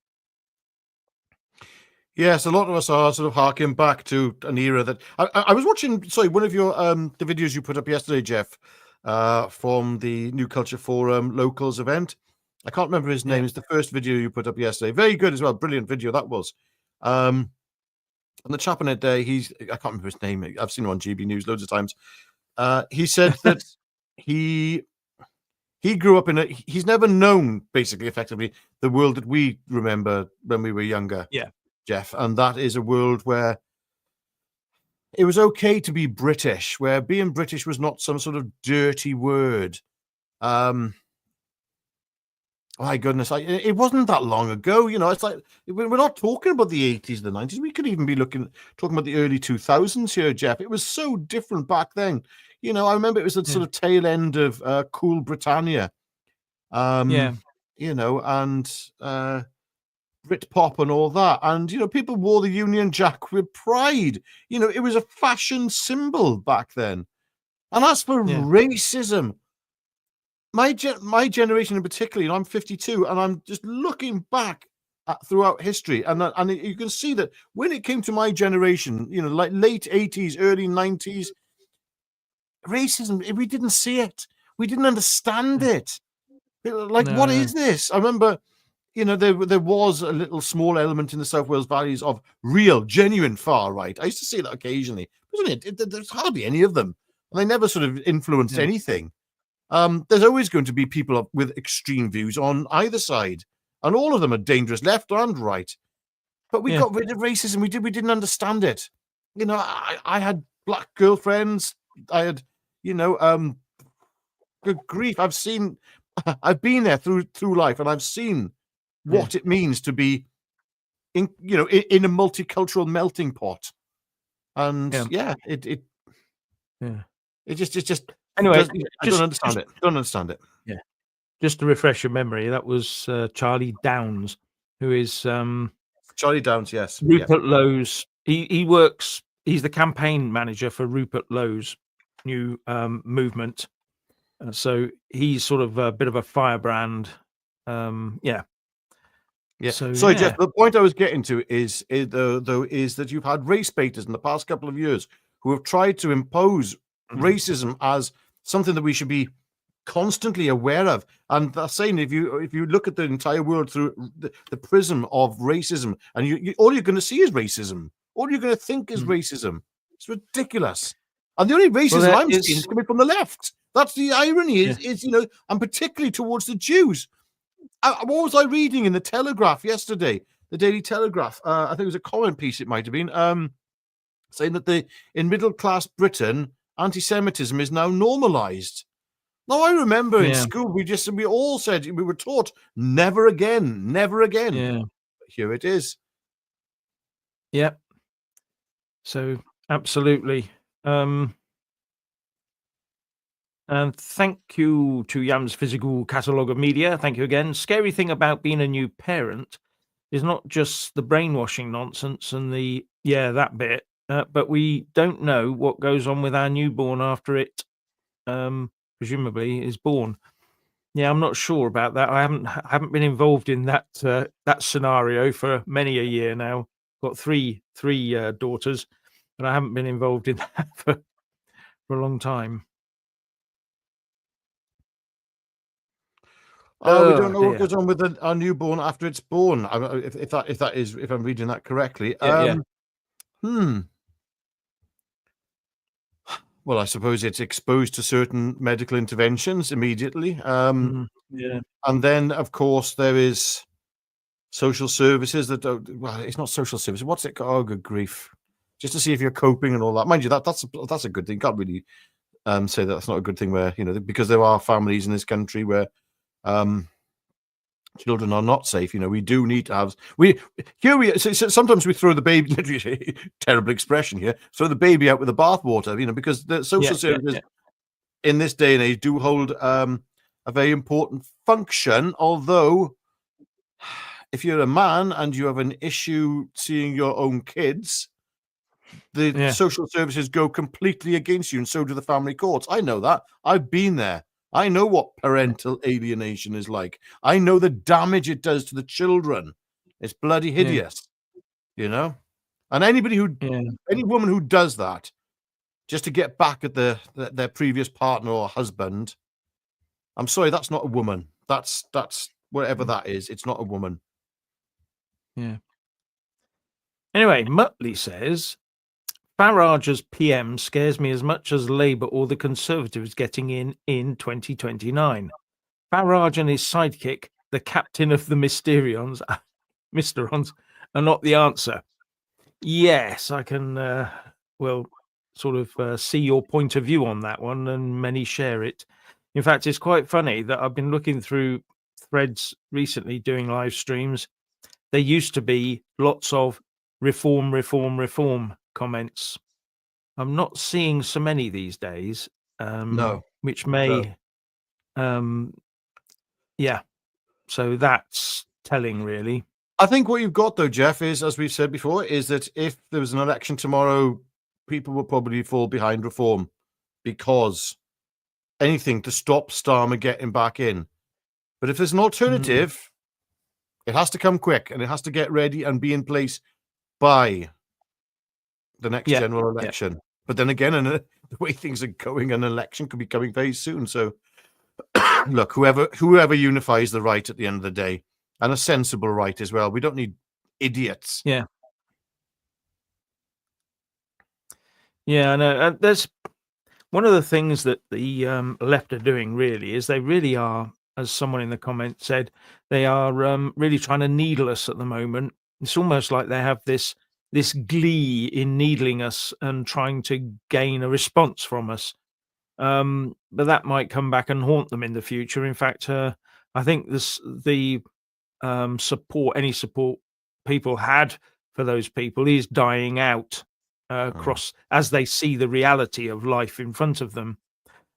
Yes, a lot of us are sort of harking back to an era that I was watching. Sorry, one of your the videos you put up yesterday, Jeff, from the New Culture Forum Locals event. I can't remember his name. It's the first video you put up yesterday. Very good as well. Brilliant video that was. And the chap in it, I can't remember his name. I've seen him on GB News loads of times. He said that he grew up he's never known, basically, effectively, the world that we remember when we were younger. Yeah. Jeff. And that is a world where it was okay to be British, where being British was not some sort of dirty word. My goodness, it wasn't that long ago. It's like we're not talking about the 80s, the 90s. We could even be talking about the early 2000s here, Jeff. It was so different back then. I remember it was the sort of tail end of Cool Britannia. And Britpop and all that. And, people wore the Union Jack with pride. It was a fashion symbol back then. And as for racism, my generation in particular, I'm 52, and I'm just looking back throughout history, and you can see that when it came to my generation, like late 80s, early 90s, racism, we didn't see it. We didn't understand it. Like, what is this? I remember, there was a little small element in the South Wales valleys of real, genuine far right. I used to see that occasionally. There's hardly any of them, and they never sort of influenced anything. There's always going to be people with extreme views on either side, and all of them are dangerous, left and right. But we got rid of racism. We didn't understand it. I had black girlfriends. I had, good grief. I've been there through life, and I've seen what it means to be in a multicultural melting pot. And it just anyway. I don't understand it. Don't understand it. Yeah. Just to refresh your memory, that was Charlie Downs, who is Charlie Downs. Yes, Rupert Lowe's. He works. He's the campaign manager for Rupert Lowe's new movement. So he's sort of a bit of a firebrand. Yeah. So Jeff, the point I was getting to is that you've had race baiters in the past couple of years who have tried to impose racism as something that we should be constantly aware of. And they're saying if you look at the entire world through the prism of racism, and all you're going to see is racism. All you're going to think is racism. It's ridiculous. And the only racism I'm seeing is coming from the left. That's the irony, is and particularly towards the Jews. What was I reading in the Telegraph yesterday? The Daily Telegraph. I think it was a comment piece. It might have been saying that in middle class Britain, anti-Semitism is now normalised. Now I remember in school we all said, we were taught never again, never again. Yeah. Here it is. Yeah. So absolutely. And thank you to Yam's Physical Catalogue of Media. Thank you again. Scary thing about being a new parent is not just the brainwashing nonsense and that bit, but we don't know what goes on with our newborn after it, presumably, is born. Yeah, I'm not sure about that. I haven't been involved in that scenario for many a year now. Got three daughters, but I haven't been involved in that for a long time. We don't know what goes on with our newborn after it's born. If I'm reading that correctly. Well, I suppose it's exposed to certain medical interventions immediately. And then, of course, there is social services that don't. Well, it's not social services. What's it called? Oh, good grief! Just to see if you're coping and all that. Mind you, that's a good thing. You can't really say that's not a good thing. Where because there are families in this country where children are not safe. We do need to have sometimes we throw the baby, literally terrible expression here, throw the baby out with the bathwater, because the social services in this day and age do hold a very important function. Although if you're a man and you have an issue seeing your own kids, the social services go completely against you, and so do the family courts. I know that. I've been there. I know what parental alienation is like. I know the damage it does to the children. It's bloody hideous, And any woman who does that just to get back at their previous partner or husband, I'm sorry, that's not a woman. That's whatever that is. It's not a woman. Yeah. Anyway, Muttley says, Farage as PM scares me as much as Labour or the Conservatives getting in 2029. Farage and his sidekick, the captain of the Mysterons, are not the answer. Yes, I can, see your point of view on that one, and many share it. In fact, it's quite funny that I've been looking through threads recently doing live streams. There used to be lots of reform comments. I'm not seeing so many these days. No, which may, So that's telling, really. I think what you've got, though, Jeff, is, as we've said before, is that if there was an election tomorrow, people will probably fall behind reform because anything to stop Starmer getting back in. But if there's an alternative, it has to come quick and it has to get ready and be in place by the next general election. But then again, the way things are going, an election could be coming very soon. So, look, whoever unifies the right at the end of the day, and a sensible right as well. We don't need idiots. Yeah. Yeah, I know. There's one of the things that the left are doing really is they really are, as someone in the comments said, they are really trying to needle us at the moment. It's almost like they have this glee in needling us and trying to gain a response from us. But that might come back and haunt them in the future. In fact, I think the any support people had for those people is dying out across as they see the reality of life in front of them.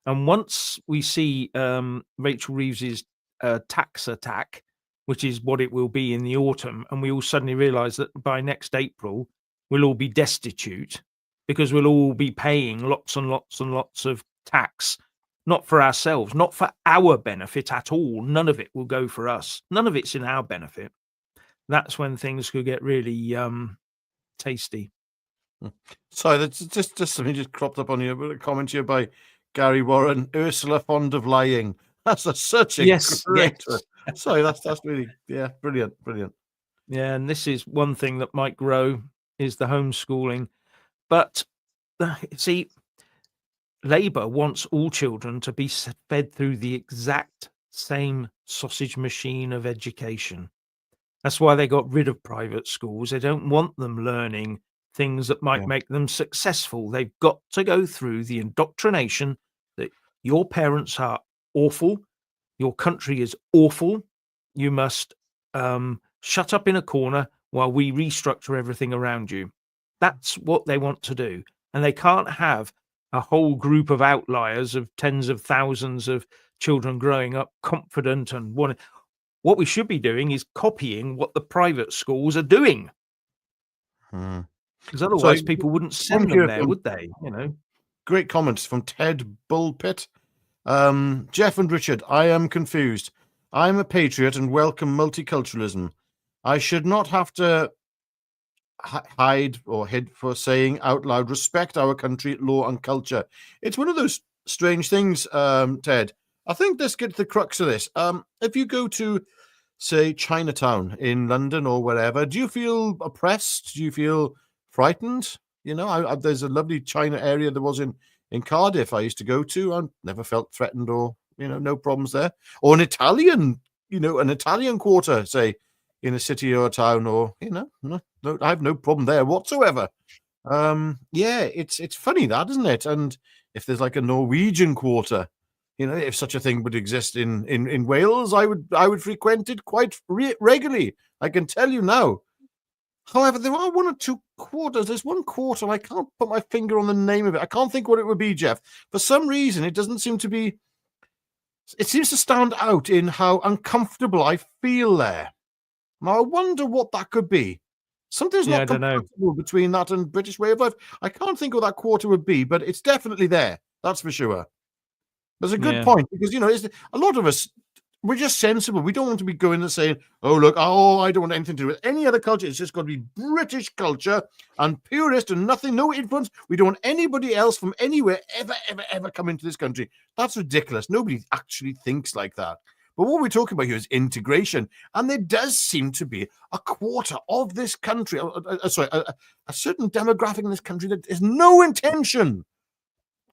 And once we see Rachel Reeves's tax attack, which is what it will be in the autumn, and we all suddenly realise that by next April we'll all be destitute because we'll all be paying lots and lots and lots of tax, not for ourselves, not for our benefit at all. None of it will go for us. None of it's in our benefit. That's when things could get really tasty. Sorry, that's just something just cropped up on you. A comment here by Gary Warren. Ursula fond of lying. That's such a great. Yes. Sorry, that's really brilliant. Yeah, and this is one thing that might grow is the homeschooling. But see, Labour wants all children to be fed through the exact same sausage machine of education. That's why they got rid of private schools. They don't want them learning things that might make them successful. They've got to go through the indoctrination that your parents are awful, your country is awful, you must shut up in a corner while we restructure everything around you. That's what they want to do. And they can't have a whole group of outliers of tens of thousands of children growing up confident and wanting. What we should be doing is copying what the private schools are doing. Because otherwise people wouldn't send them there, would they? Great comments from Ted Bullpit. Jeff and Richard, I am confused. I'm a patriot and welcome multiculturalism. I should not have to hide or hid for saying out loud, respect our country, law and culture. It's one of those strange things, Ted. I think this gets the crux of this. If you go to, say, Chinatown in London or wherever, do you feel oppressed? Do you feel frightened? There's a lovely China area there was in Cardiff I used to go to. I never felt threatened or, no problems there. Or an Italian quarter, say, in a city or a town or, no, I have no problem there whatsoever. It's funny that, isn't it? And if there's like a Norwegian quarter, if such a thing would exist in Wales, I would frequent it quite regularly. I can tell you now. However, there are one or two quarters. There's one quarter, I can't put my finger on the name of it. I can't think what it would be, Jeff. For some reason, it doesn't seem to be. It seems to stand out in how uncomfortable I feel there. Now, I wonder what that could be. Something's not compatible between that and British way of life. I can't think what that quarter would be, but it's definitely there. That's for sure. There's a good point because, a lot of us, we're just sensible. We don't want to be going and saying, oh, look, I don't want anything to do with any other culture. It's just got to be British culture and purist and nothing, no influence. We don't want anybody else from anywhere ever come into this country. That's ridiculous. Nobody actually thinks like that. But what we're talking about here is integration. And there does seem to be a quarter of this country, a certain demographic in this country that has no intention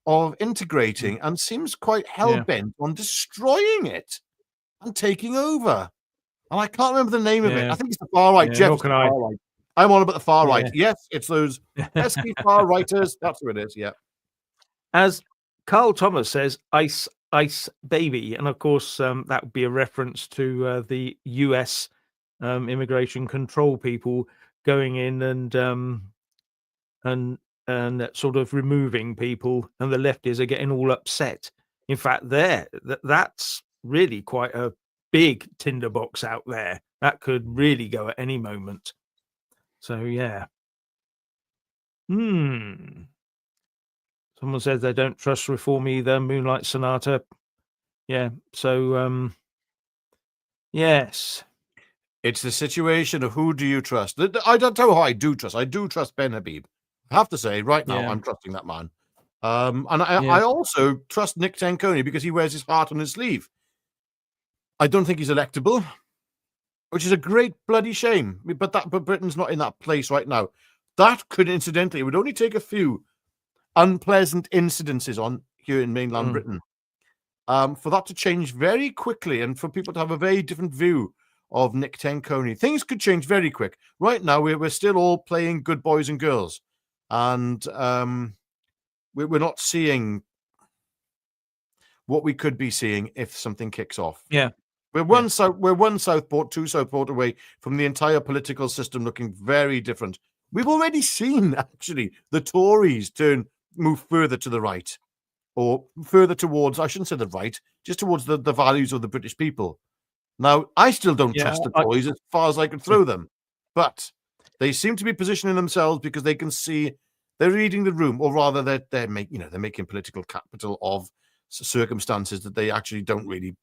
of integrating and seems quite hell-bent on destroying it and taking over. And I can't remember the name of it. I think it's the far right. Jeff, far right. I'm on about the far right. Yes, it's those pesky far righters. That's who it is, yeah. As Carl Thomas says, ice baby. And of course, that would be a reference to the US immigration control people going in and sort of removing people, and the lefties are getting all upset. In fact, that's really quite a big tinderbox out there. That could really go at any moment. So, yeah. Someone says they don't trust reform either. Moonlight Sonata. Yeah. So, yes. It's the situation of who do you trust? I don't know who I do trust. I do trust Ben Habib. I have to say, right now, I'm trusting that man. And I also trust Nick Tanconi because he wears his heart on his sleeve. I don't think he's electable. which is a great bloody shame. But Britain's not in that place right now. That could, incidentally, it would only take a few unpleasant incidences on here in mainland Britain for that to change very quickly and for people to have a very different view of Nick Tenconi. Things could change very quick. Right now, we're still all playing good boys and girls, and we're not seeing what we could be seeing if something kicks off. Yeah. We're one Southport, two Southport away from the entire political system looking very different. We've already seen, actually, the Tories move further to the right, or further towards, I shouldn't say the right, just towards the values of the British people. Now, I still don't trust the Tories as far as I could throw them, but they seem to be positioning themselves because they can see they're reading the room, or rather, they're making political capital of circumstances that they actually don't really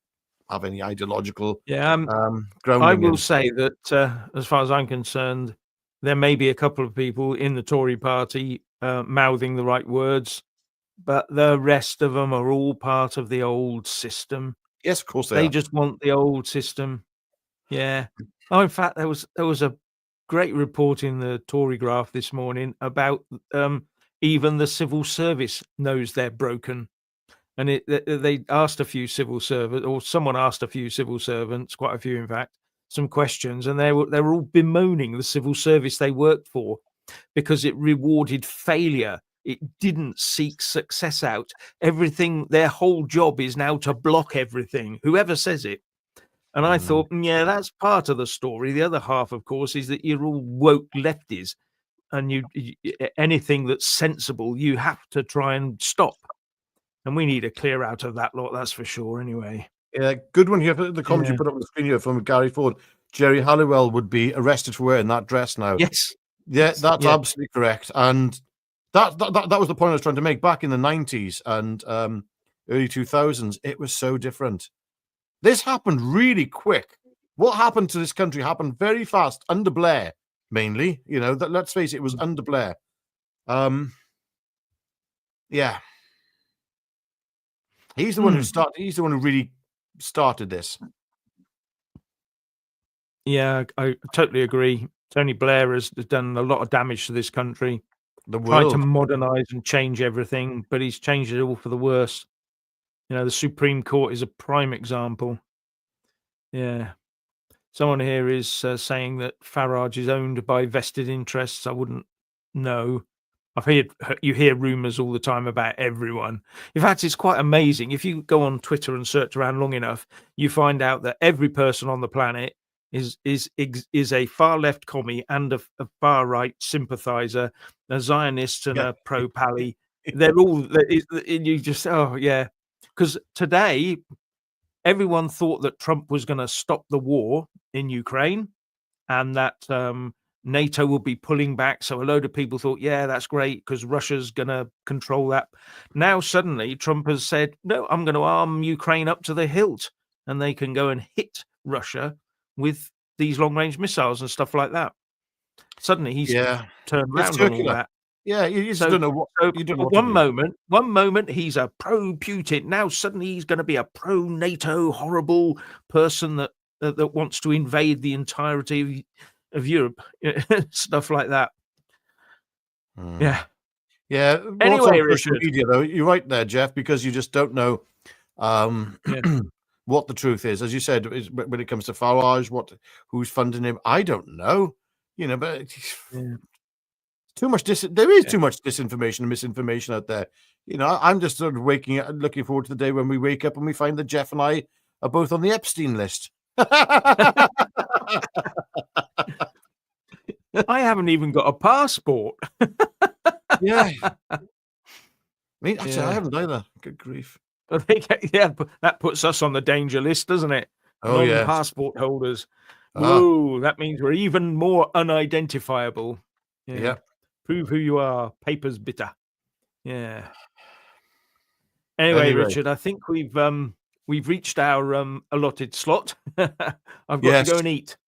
have any ideological grounding. I will say that as far as I'm concerned, there may be a couple of people in the Tory party mouthing the right words, but the rest of them are all part of the old system. Yes, of course They are. just want the old system. Yeah. Oh, in fact, there was a great report in the Tory Graph this morning about even the civil service knows they're broken. And they asked a few civil servants, or someone asked a few civil servants, quite a few, in fact, some questions, and they were all bemoaning the civil service they worked for because it rewarded failure. It didn't seek success out. Everything, their whole job is now to block everything, whoever says it. And I thought, yeah, that's part of the story. The other half, of course, is that you're all woke lefties, and anything that's sensible, you have to try and stop. And we need to clear out of that lot, that's for sure, anyway. Yeah, good one here. The comment you put up on the screen here from Gary Ford. Jerry Halliwell would be arrested for wearing that dress now. Yes. Yeah, that's absolutely correct. And that was the point I was trying to make. Back in the 90s and early 2000s, it was so different. This happened really quick. What happened to this country happened very fast under Blair, mainly. Let's face it, it was under Blair. Yeah. He's the one who started. He's the one who really started this. Yeah, I totally agree. Tony Blair has done a lot of damage to this country. The world. Trying to modernize and change everything, but he's changed it all for the worse. The Supreme Court is a prime example. Yeah. Someone here is saying that Farage is owned by vested interests. I wouldn't know. You hear rumors all the time about everyone. In fact, it's quite amazing. If you go on Twitter and search around long enough, you find out that every person on the planet is a far left commie and a far right sympathizer, a Zionist and a pro Pally. They're all. You just because today everyone thought that Trump was going to stop the war in Ukraine and that NATO will be pulling back. So a load of people thought, yeah, that's great because Russia's going to control that. Now, suddenly, Trump has said, no, I'm going to arm Ukraine up to the hilt and they can go and hit Russia with these long-range missiles and stuff like that. Suddenly, he's turned around on all that. Yeah, you just don't know what. You don't know one moment he's a pro-Putin. Now suddenly he's going to be a pro-NATO horrible person that wants to invade the entirety of Europe, stuff like that. Yeah. Anyway, Richard, media, though, you're right there, Jeff, because you just don't know what the truth is. As you said, when it comes to Farage, who's funding him, I don't know. But too much. There is too much disinformation and misinformation out there. I'm just sort of looking forward to the day when we wake up and we find that Jeff and I are both on the Epstein list. I haven't even got a passport. Yeah. I mean, actually, I haven't either. Good grief. That puts us on the danger list, doesn't it? Oh, yeah. Passport holders. Whoa, that means we're even more unidentifiable. Yeah. Prove who you are. Paper's bitter. Yeah. Anyway, Richard, I think we've reached our allotted slot. I've got to go and eat.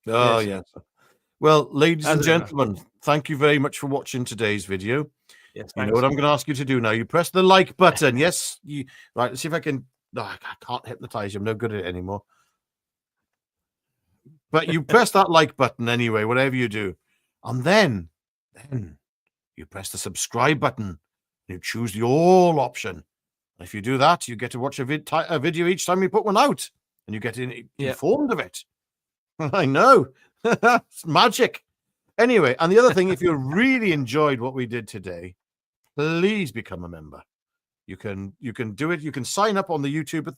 Oh, yes. Well, ladies and gentlemen, thank you very much for watching today's video. Yes, you know what I'm going to ask you to do now. You press the like button. Yes. Right. Let's see if I can. No, I can't hypnotize you. I'm no good at it anymore. But you press that like button anyway, whatever you do. And then you press the subscribe button. You choose the all option. If you do that, you get to watch a video each time we put one out. And you get informed of it. I know. It's magic. Anyway, and the other thing, if you really enjoyed what we did today, please become a member. You can do it. You can sign up on the YouTube,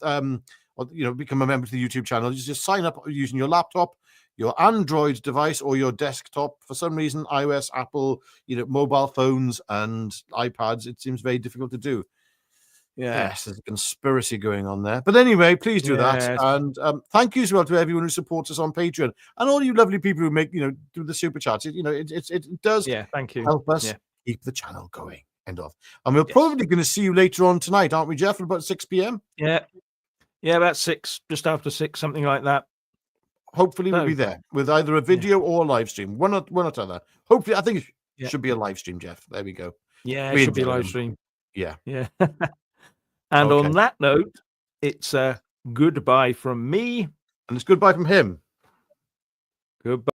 or, become a member to the YouTube channel. You just sign up using your laptop, your Android device, or your desktop. For some reason, iOS, Apple, mobile phones and iPads, it seems very difficult to do. Yes, there's a conspiracy going on there. But anyway, please do that. And thank you as well to everyone who supports us on Patreon and all you lovely people who make, do the super chats. It does thank you. help us keep the channel going. End of. And we're probably going to see you later on tonight, aren't we, Jeff? At about 6 p.m. Yeah, about 6, just after 6, something like that. Hopefully, we'll be there with either a video or a live stream, one or other. Hopefully, I think it should be a live stream, Jeff. There we go. Yeah, it should be a live stream. Yeah. And on that note, it's a goodbye from me. And it's goodbye from him. Goodbye.